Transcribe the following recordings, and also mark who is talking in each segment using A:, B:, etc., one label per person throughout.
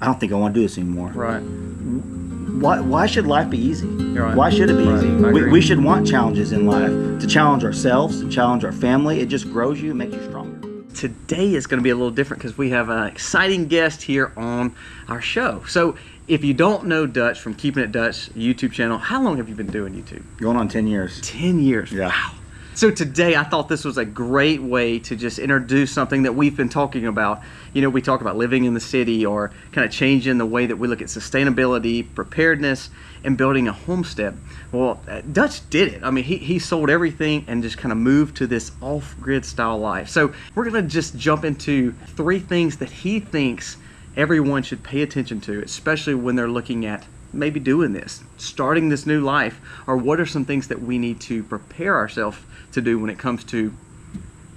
A: I don't think I want to do this anymore.
B: Right.
A: Why should life be easy?
B: Right.
A: Why should it be easy?
B: I agree.
A: We should want challenges in life, to challenge ourselves, to challenge our family. It just grows you and makes you stronger.
B: Today is going to be a little different because we have an exciting guest here on our show. So if you don't know Dutch from Keeping It Dutch YouTube channel, how long have you been doing YouTube?
A: Going on 10 years.
B: 10 years.
A: Yeah.
B: Wow. So today I thought this was a great way to just introduce something that we've been talking about. You know, we talk about living in the city or kind of changing the way that we look at sustainability, preparedness, and building a homestead. Well, Dutch did it. I mean, he sold everything and just kind of moved to this off-grid style life. So we're going to just jump into 3 things that he thinks everyone should pay attention to, especially when they're looking at maybe doing this, starting this new life, or what are some things that we need to prepare ourselves to do when it comes to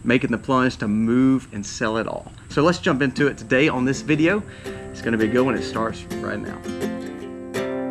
B: making the plunge to move and sell it all. So let's jump into it today on this video. It's going to be a good one. It starts right now.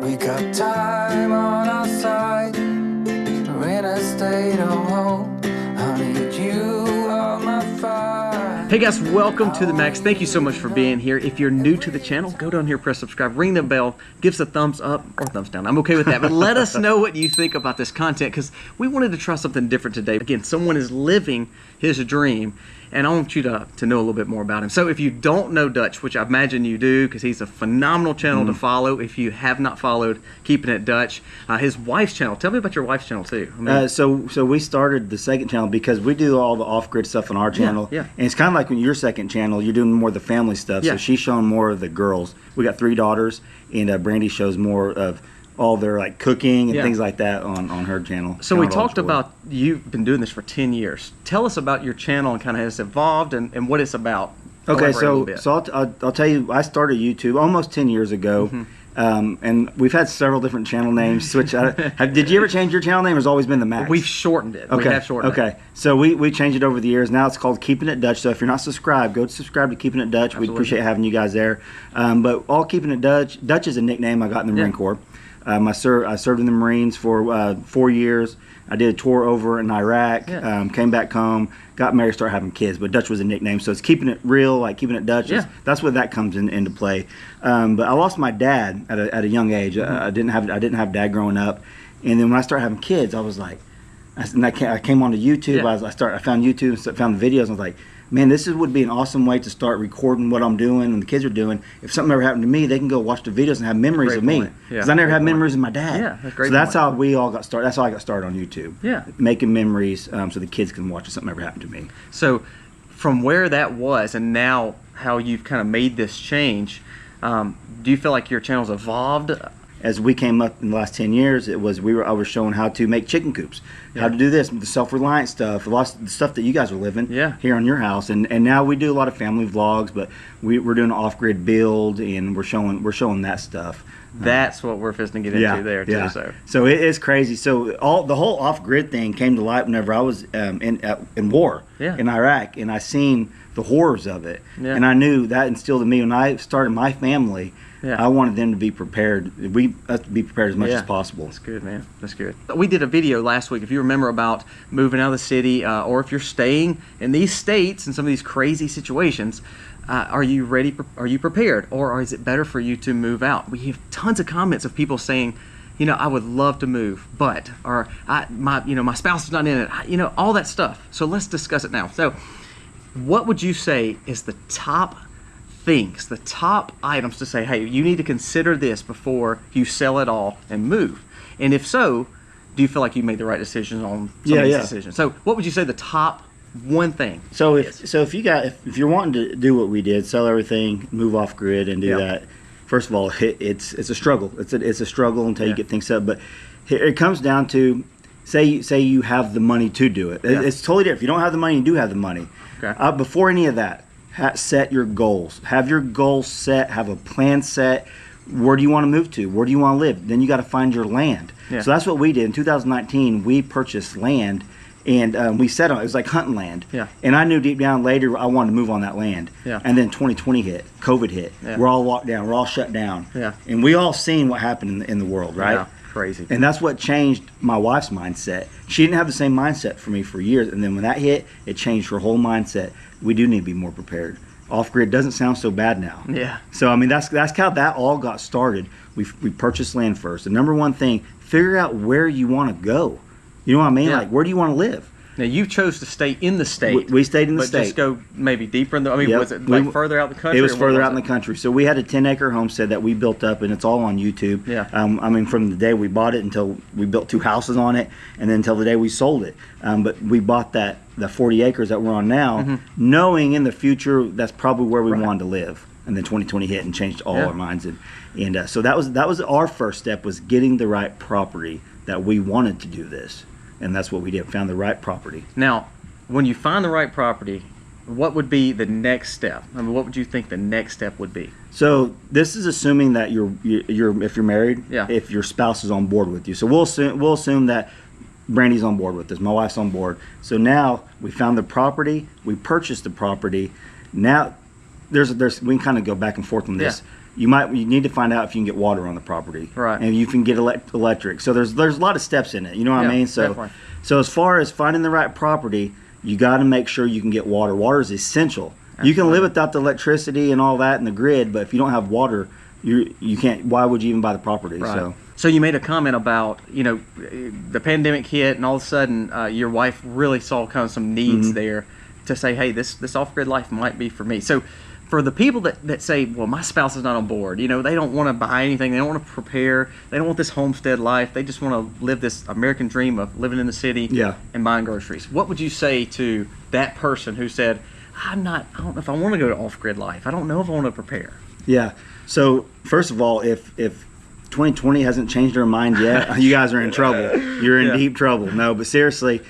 C: We got time on our side. We're in a state of home. I need you on my fire.
B: Hey guys, welcome to the Max. Thank you so much for being here. If you're new to the channel, go down here, press subscribe, ring the bell, give us a thumbs up or thumbs down. I'm okay with that, but let us know what you think about this content because we wanted to try something different today. Again, someone is living his dream, and I want you to know a little bit more about him. So if you don't know Dutch, which I imagine you do because he's a phenomenal channel to follow. If you have not followed Keeping It Dutch, his wife's channel. Tell me about your wife's channel too. I mean,
A: So we started the second channel because we do all the off-grid stuff on our channel.
B: Yeah.
A: And it's kind of like when your second channel, you're doing more of the family stuff.
B: Yeah.
A: So she's showing more of the girls. We got 3 daughters, and Brandy shows more of all their like cooking and things like that on her channel.
B: So we talked about you've been doing this for 10 years. Tell us about your channel and kind of how it's evolved and what it's about.
A: Okay,
B: Elaborate
A: so I'll tell you, I started YouTube almost 10 years ago. And we've had several different channel names. Did you ever change your channel name, or has it always been the Max?
B: We've shortened it.
A: Okay.
B: We have shortened it.
A: Okay. So we changed it over the years. Now it's called Keeping It Dutch. So if you're not subscribed, go subscribe to Keeping It Dutch. We'd appreciate having you guys there. But all Keeping It Dutch. Dutch is a nickname I got in the Marine Corps. I served in the Marines for 4 years. I did a tour over in Iraq, came back home, got married, started having kids. But Dutch was a nickname, so it's keeping it real, like Keeping It Dutch. That's where that comes into play. But I lost my dad at a young age. I didn't have dad growing up, and then when I started having kids, I was like, I came onto YouTube. I found YouTube, found the videos, and I was like, man, this would be an awesome way to start recording what I'm doing and the kids are doing. If something ever happened to me, they can go watch the videos and have memories of me. Because I never had memories of my dad.
B: Yeah, that's great.
A: So that's how we all got started. That's how I got started on YouTube.
B: Yeah.
A: Making memories so the kids can watch if something ever happened to me.
B: So from where that was and now how you've kind of made this change, do you feel like your channel's evolved?
A: As we came up in the last 10 years, I was showing how to make chicken coops, how to do this, the self-reliant stuff, a lot of the stuff that you guys are living here on your house. And now we do a lot of family vlogs, but we're doing an off-grid build, and we're showing that stuff.
B: That's what we're fixing to get into there too.
A: So it is crazy. So the whole off-grid thing came to light whenever I was in war in Iraq, and I seen the horrors of it, and I knew that instilled in me when I started my family. I wanted them to be prepared. Us to be prepared as much as possible.
B: That's good, man. That's good. We did a video last week, if you remember, about moving out of the city, or if you're staying in these states in some of these crazy situations. Are you ready? Are you prepared, or is it better for you to move out? We have tons of comments of people saying, you know, I would love to move, but my spouse is not in it. All that stuff. So let's discuss it now. So, what would you say is the top things, the top items to say, hey, you need to consider this before you sell it all and move? And if so, do you feel like you made the right decisions on some of these decisions? So what would you say the top one thing is?
A: If you're wanting to do what we did, sell everything, move off grid and do that, first of all, it's a struggle. It's a struggle until you get things set. But it comes down to, say you have the money to do it. It's totally different. If you don't have the money, you do have the money. Okay. Before any of that, set your goals. Have your goals set. Have a plan set. Where do you want to move to? Where do you want to live? Then you got to find your land. So that's what we did. In 2019, we purchased land, and we set on it. It was like hunting land. And I knew deep down later I wanted to move on that land. And then 2020 hit. COVID hit. We're all locked down. We're all shut down. And we all seen what happened in the world, right?
B: Crazy.
A: And that's what changed my wife's mindset. She didn't have the same mindset for me for years. And then when that hit, it changed her whole mindset. We do need to be more prepared. off grid doesn't sound so bad now.
B: Yeah.
A: So I mean, that's how that all got started. We purchased land first. The number one thing, figure out where you want to go. You know what I mean?
B: Yeah.
A: Like, where do you want to live?
B: Now you chose to stay in the state.
A: We stayed in the
B: but
A: state.
B: just go maybe deeper in the. I mean,
A: Yep.
B: was it like further out the country?
A: It was
B: or what
A: further out in the country. So we had a 10-acre homestead that we built up, and it's all on YouTube.
B: Yeah.
A: I mean, from the day we bought it until we built 2 houses on it, and then until the day we sold it. But we bought the 40 acres that we're on now, knowing in the future that's probably where we wanted to live. And then 2020 hit and changed all our minds. And so that was our first step, was getting the right property that we wanted to do this. And that's what we did. Found the right property.
B: Now, when you find the right property, what would be the next step? I mean, what would you think the next step would be?
A: So this is assuming that you're if you're married,
B: Yeah.
A: if your spouse is on board with you. So we'll assume that Brandy's on board with this. My wife's on board. So now we found the property. We purchased the property. Now there's we can kind of go back and forth on this.
B: Yeah.
A: You need to find out if you can get water on the property,
B: Right.
A: and you can get electric. So there's a lot of steps in it. You know what I mean? So
B: definitely.
A: so as far as finding the right property, you got to make sure you can get water. Water is essential. You can live without the electricity and all that and the grid, but if you don't have water, you can't. Why would you even buy the property?
B: Right. So you made a comment about, the pandemic hit, and all of a sudden your wife really saw kind of some needs there to say, hey, this off-grid life might be for me. So for the people that say, well, my spouse is not on board, they don't want to buy anything, they don't want to prepare, they don't want this homestead life, they just want to live this American dream of living in the city and buying groceries. What would you say to that person who said, I don't know if I want to go to off-grid life, I don't know if I want to prepare? Yeah.
A: So first of all, if 2020 hasn't changed their mind yet, you guys are in trouble. You're in deep trouble. No, but seriously,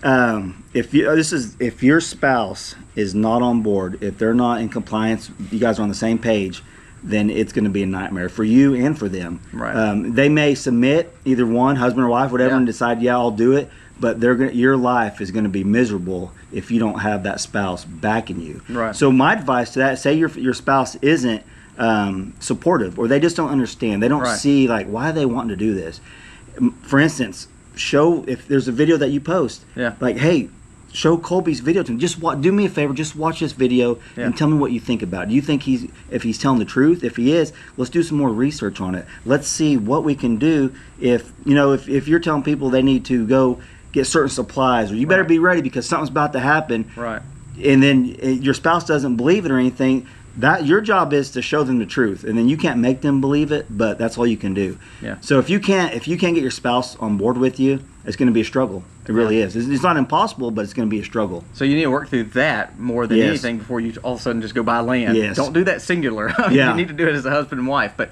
A: if your spouse is not on board, if they're not in compliance, you guys are on the same page, then it's going to be a nightmare for you and for them.
B: Right.
A: They may submit, either one, husband or wife, whatever, and decide, I'll do it. But your life is going to be miserable if you don't have that spouse backing you.
B: Right.
A: So my advice to that: say your spouse isn't supportive, or they just don't understand. They don't see why they want to do this. For instance, show if there's a video that you post. Hey, show Colby's video to him. Just do me a favor. Just watch this video and tell me what you think about it. Do you think if he's telling the truth? If he is, let's do some more research on it. Let's see what we can do. If you're telling people they need to go get certain supplies, or you better be ready because something's about to happen.
B: Right.
A: And then your spouse doesn't believe it or anything. That your job is to show them the truth, and then you can't make them believe it, but that's all you can do.
B: Yeah.
A: So if you can't get your spouse on board with you, it's going to be a struggle. It really is. It's not impossible, but it's going to be a struggle.
B: So you need to work through that more than anything before you all of a sudden just go buy land.
A: Yes.
B: Don't do that singular. You need to do it as a husband and wife, but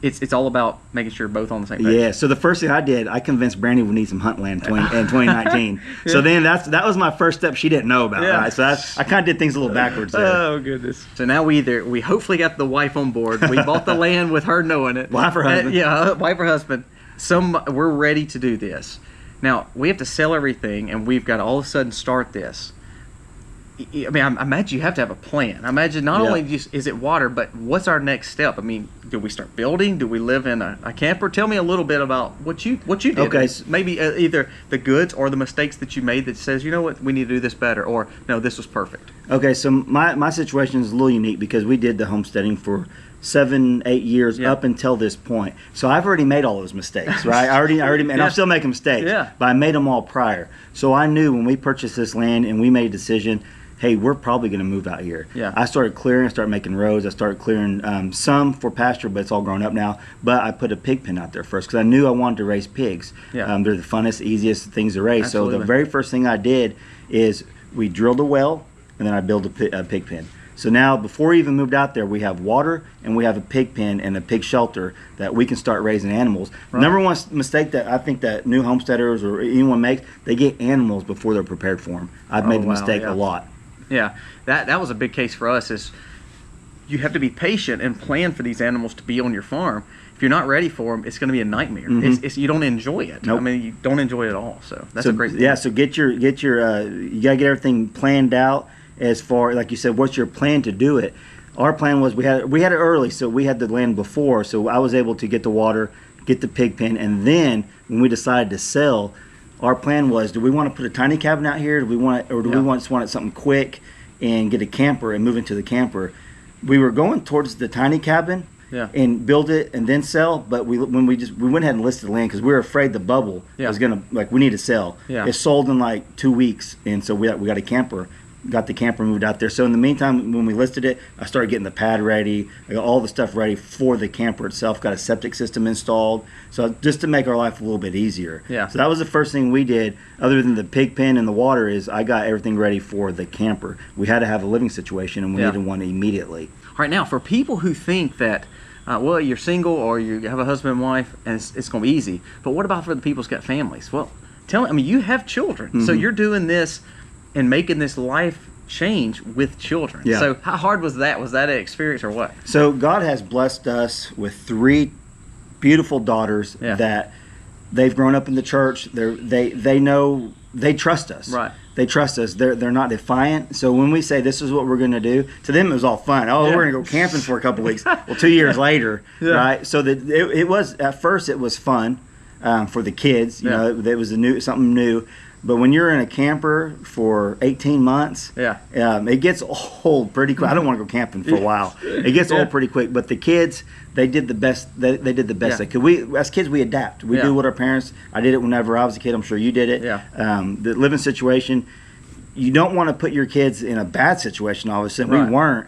B: it's all about making sure you're both on the same page.
A: Yeah. So the first thing I did, I convinced Brandy we need some hunt land in 2019. So then that was my first step she didn't know about. Right. So I kind of did things a little backwards there.
B: Oh goodness. So now we hopefully got the wife on board. We bought the land with her knowing it.
A: Wife or husband.
B: Wife or husband. We're ready to do this. Now we have to sell everything, and we've got to all of a sudden start this. I mean, I imagine you have to have a plan. I imagine not only just is it water, but what's our next step? I mean, do we start building? Do we live in a camper? Tell me a little bit about what you did.
A: Okay.
B: Maybe either the goods or the mistakes that you made that says, you know what, we need to do this better, or no, this was perfect.
A: Okay, so my situation is a little unique because we did the homesteading for 7-8 years up until this point. So I've already made all those mistakes, right? I already, and I'm still making mistakes.
B: Yeah.
A: But I made them all prior. So I knew when we purchased this land and we made a decision, hey, we're probably going to move out here.
B: Yeah.
A: I started clearing. I started making roads. I started clearing some for pasture, but it's all grown up now. But I put a pig pen out there first because I knew I wanted to raise pigs.
B: Yeah.
A: They're the funnest, easiest things to raise.
B: Absolutely.
A: So the very first thing I did is we drilled a well, and then I built a pig pen. So now, before we even moved out there, we have water and we have a pig pen and a pig shelter that we can start raising animals.
B: Right.
A: Number one mistake that I think that new homesteaders or anyone makes, they get animals before they're prepared for them. I've made the mistake a lot.
B: Yeah, that was a big case for us. Is you have to be patient and plan for these animals to be on your farm. If you're not ready for them, it's going to be a nightmare. It's you don't enjoy it.
A: Nope.
B: I mean, you don't enjoy it at all. So that's a great thing.
A: Yeah, so get your you got to get everything planned out as far, like you said, what's your plan to do it? Our plan was we had it early, so we had the land before, so I was able to get the water, get the pig pen, and then when we decided to sell, our plan was, do we want to put a tiny cabin out here? Do we want it, or do we just want it something quick and get a camper and move into the camper. We were going towards the tiny cabin and build it and then sell, but we went ahead and listed the land because we were afraid the bubble was gonna, like, we need to sell. It sold in like 2 weeks, and so we got a camper. Got the camper moved out there. So in the meantime, when we listed it, I started getting the pad ready. I got all the stuff ready for the camper itself. Got a septic system installed. So just to make our life a little bit easier. So that was the first thing we did, other than the pig pen and the water, is I got everything ready for the camper. We had to have a living situation, and we needed one immediately.
B: All right, now for people who think that, well, you're single or you have a husband and wife, and it's going to be easy. But what about for the people who's got families? Well, I mean, you have children, so you're doing this and making this life change with children. So how hard was that? Was that an experience or what?
A: So God has blessed us with 3 beautiful daughters that they've grown up in the church. They know, they trust us.
B: Right.
A: They trust us. They're not defiant. So when we say this is what we're going to do, to them it was all fun. Oh, we're going to go camping for a couple weeks. Well, 2 years later, right? So that it was, at first it was fun for the kids. You know, it was something new. But when you're in a camper for 18 months, it gets old pretty quick. I don't want to go camping for a while. It gets old pretty quick. But the kids, they did the best. They did the best they could. We, as kids, we adapt. We do what our parents. I did it whenever I was a kid. I'm sure you did it. The living situation, you don't want to put your kids in a bad situation. All of a sudden, we weren't.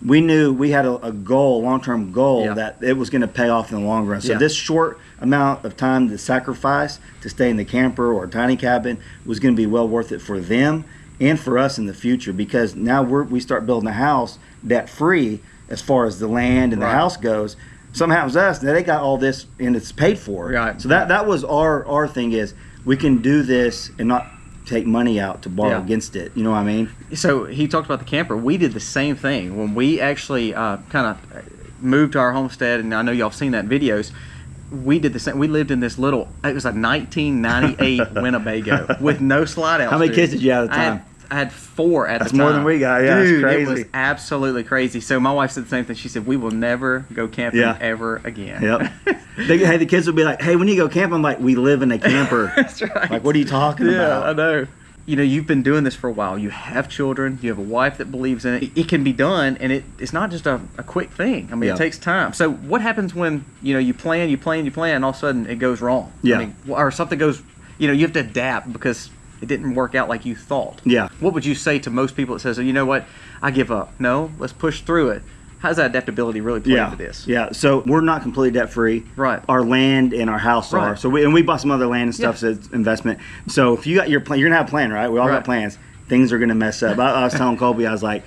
A: We knew we had a goal, long-term goal, that it was going to pay off in the long run. So this short amount of time to sacrifice to stay in the camper or tiny cabin was going to be well worth it for them and for us in the future, because now we start building a house debt-free as far as the land and the house goes. Something happens to us, they got all this and it's paid for. So that was our thing, is we can do this and not take money out to borrow against it. You know what I mean? So
B: he talked about the camper. We did the same thing when we actually kind of moved to our homestead, and I know y'all have seen that in videos. We did the same. We lived in this little, it was a 1998 Winnebago with no slide outs.
A: How many kids did you have at the time?
B: I had 4 at the time.
A: That's more than we got. Yeah,
B: dude,
A: it's crazy.
B: It was absolutely crazy. So my wife said the same thing. She said, we will never go camping ever again.
A: Hey, the kids would be like, hey, when you go camping, I'm like, we live in a camper.
B: That's right.
A: Like, what are you talking about?
B: I know. You know, you've been doing this for a while. You have children. You have a wife that believes in it. It can be done, and it's not just a quick thing. I mean, it takes time. So what happens when, you plan, and all of a sudden it goes wrong? I mean, or something goes, you have to adapt because it didn't work out like you thought. What would you say to most people that says, you know what, I give up? No, let's push through it. How's that adaptability really play into this?
A: So we're not completely debt free. Our land and our house are. So we bought some other land and stuff, so it's investment. So if you got your plan, you're gonna have a plan, right? We all got plans. Things are gonna mess up. I was telling Colby, I was like,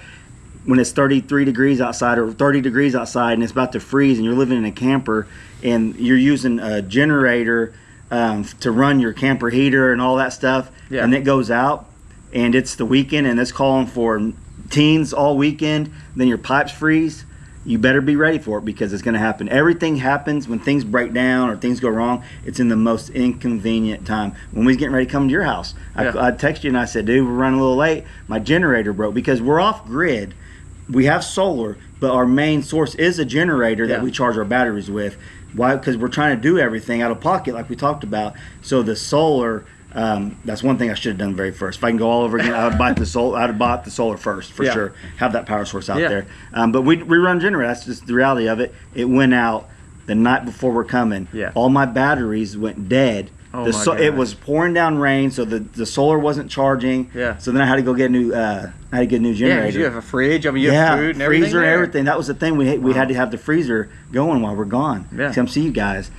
A: when it's 33 degrees outside or 30 degrees outside and it's about to freeze, and you're living in a camper and you're using a generator to run your camper heater and all that stuff, and it goes out, and it's the weekend and it's calling for teens all weekend, then your pipes freeze, you better be ready for it, because it's going to happen. Everything happens when things break down or things go wrong. It's in the most inconvenient time. When we was getting ready to come to your house, I texted you and I said, dude, we're running a little late. My generator broke, because we're off grid. We have solar, but our main source is a generator that we charge our batteries with. Why? Because we're trying to do everything out of pocket, like we talked about. So the solar, that's one thing I should have done very first. If I can go all over again, I would buy the solar. I'd have bought the solar first for sure. Have that power source out there. But we run generator. That's just the reality of it. It went out the night before we're coming. All my batteries went dead. It was pouring down rain, so the solar wasn't charging. So then I had to go get a new generator.
B: Yeah, because you have a fridge. I mean, you have food and everything.
A: Freezer and everything. That was the thing. We had to have the freezer going while we're gone. Come see you guys.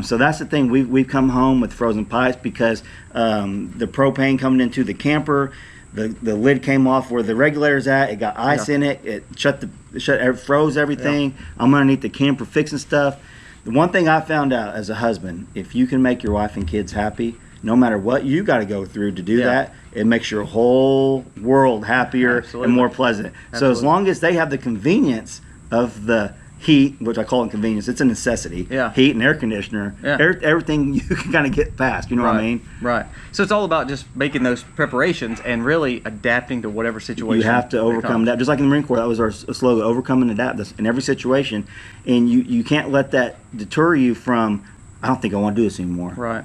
A: So that's the thing. We've come home with frozen pipes, because the propane coming into the camper, the lid came off where the regulator's at. It got ice in it. It froze everything. I'm underneath the camper fixing stuff. The one thing I found out as a husband, if you can make your wife and kids happy, no matter what you got to go through to do that, it makes your whole world happier and more pleasant. So as long as they have the convenience of the heat, which I call inconvenience, it's a necessity. Heat and air conditioner, everything you can kind of get past. You know what I mean?
B: So it's all about just making those preparations and really adapting to whatever situation.
A: You have to overcome that. Just like in the Marine Corps, that was our slogan: overcome and adapt in every situation. And you can't let that deter you from, I don't think I want to do this anymore.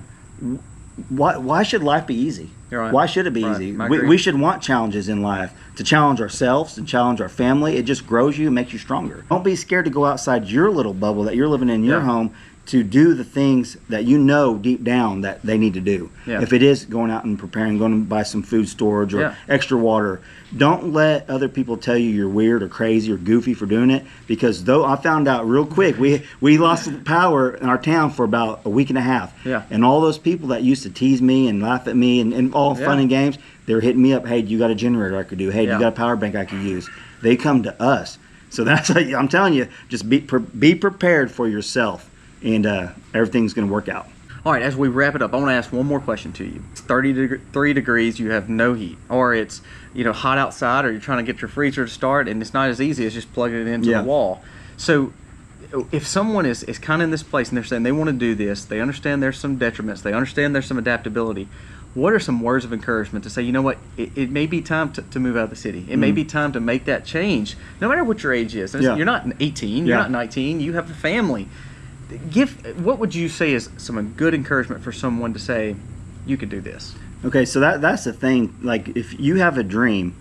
A: Why should life be easy?
B: Right.
A: Why should it be
B: Right.
A: easy?
B: I agree.
A: We should want challenges in life, to challenge ourselves and challenge our family. It just grows you and makes you stronger. Don't be scared to go outside your little bubble that you're living in your home to do the things that you know deep down that they need to do.
B: Yeah.
A: If it is going out and preparing, going to buy some food storage or extra water, don't let other people tell you you're weird or crazy or goofy for doing it, because though I found out real quick, we lost power in our town for about a week and a half.
B: Yeah.
A: And all those people that used to tease me and laugh at me and all fun and games, they were hitting me up, hey, you got a generator I could do? Hey, you got a power bank I could use? They come to us. So that's how I'm telling you, just be prepared for yourself, and everything's going to work out.
B: All right, as we wrap it up, I want to ask one more question to you. It's 33 degrees, you have no heat, or it's hot outside, or you're trying to get your freezer to start, and it's not as easy as just plugging it into the wall. So if someone is kind of in this place and they're saying they want to do this, they understand there's some detriments, they understand there's some adaptability, what are some words of encouragement to say, you know what, it may be time to move out of the city. It may be time to make that change, no matter what your age is. You're not 18, you're not 19, you have a family. What would you say is some good encouragement for someone to say, you could do this?
A: Okay, so that's the thing. Like, if you have a dream,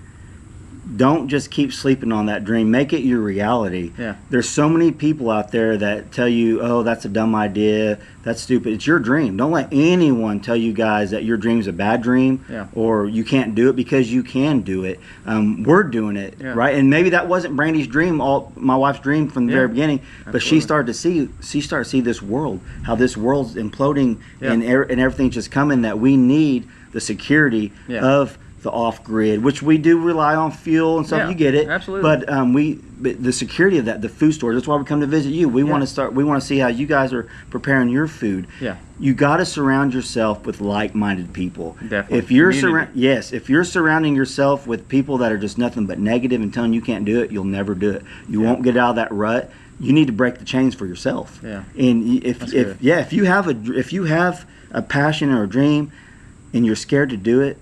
A: don't just keep sleeping on that dream. Make it your reality.
B: Yeah.
A: There's so many people out there that tell you, oh, that's a dumb idea, that's stupid. It's your dream. Don't let anyone tell you guys that your dream's a bad dream or you can't do it, because you can do it. We're doing it, right? And maybe that wasn't Brandy's dream, my wife's dream from the very beginning, but she started to see this world, how this world's imploding and everything's just coming, that we need the security of the off-grid, which we do rely on fuel and stuff.
B: Yeah,
A: you get it,
B: absolutely.
A: But the security of that, the food storage. That's why we come to visit you. We want to see how you guys are preparing your food.
B: Yeah,
A: you got to surround yourself with like-minded people.
B: Definitely.
A: If you're if you're surrounding yourself with people that are just nothing but negative and telling you can't do it, you'll never do it. You won't get out of that rut. You need to break the chains for yourself.
B: Yeah.
A: And if you have a passion or a dream and you're scared to do it,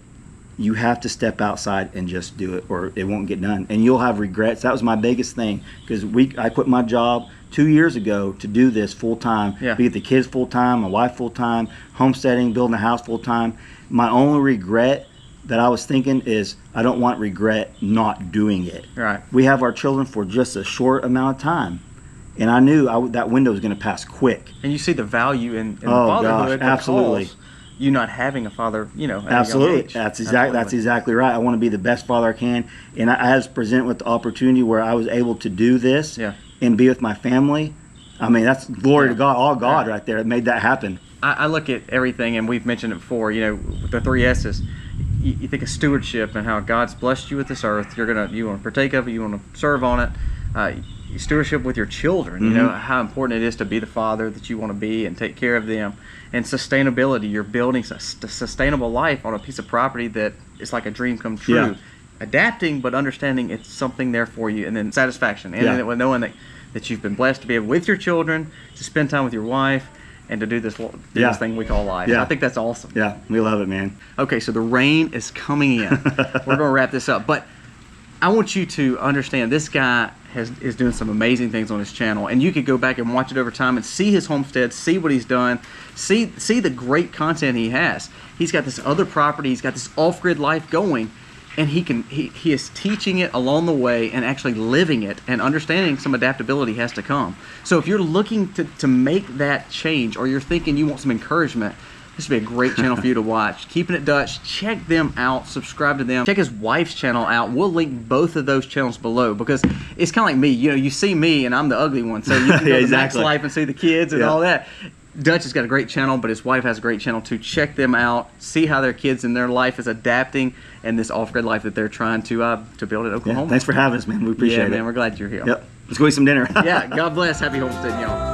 A: you have to step outside and just do it, or it won't get done, and you'll have regrets. That was my biggest thing, because I quit my job 2 years ago to do this full time. Be with the kids full time, my wife full time, homesteading, building a house full time. My only regret that I was thinking is I don't want regret not doing it.
B: Right.
A: We have our children for just a short amount of time, and I knew that window was going to pass quick.
B: And you see the value in fatherhood.
A: Gosh, absolutely.
B: You not having a father, at
A: absolutely.
B: a young age.
A: That's exactly right. I want to be the best father I can, and I was presented with the opportunity where I was able to do this and be with my family. I mean, that's glory to God, all God right there. It made that happen.
B: I look at everything, and we've mentioned it before. With the 3 S's. You think of stewardship and how God's blessed you with this earth. You want to partake of it. You want to serve on it. Stewardship with your children. How important it is to be the father that you want to be and take care of them. And sustainability, you're building a sustainable life on a piece of property that is like a dream come true. Adapting, but understanding it's something there for you, and then satisfaction, and then knowing that you've been blessed to be able with your children, to spend time with your wife, and to do this thing we call life. I think that's awesome.
A: Yeah, we love it, man.
B: Okay, so the rain is coming in. We're going to wrap this up, but I want you to understand this guy is doing some amazing things on his channel, and you could go back and watch it over time and see his homestead, see what he's done, see the great content he has. He's got this other property, he's got this off-grid life going, and he is teaching it along the way and actually living it, and understanding some adaptability has to come. So if you're looking to make that change, or you're thinking you want some encouragement, this would be a great channel for you to watch. Keeping It Dutch. Check them out. Subscribe to them. Check his wife's channel out. We'll link both of those channels below, because it's kind of like me. You see me, and I'm the ugly one. So you can go to Max Life and see the kids and all that. Dutch has got a great channel, but his wife has a great channel too. Check them out. See how their kids and their life is adapting, and this off-grid life that they're trying to build at Oklahoma.
A: Thanks for having us, man. We appreciate it.
B: Man. We're glad you're here.
A: Yep. Let's go eat some dinner.
B: God bless. Happy homesteading, y'all.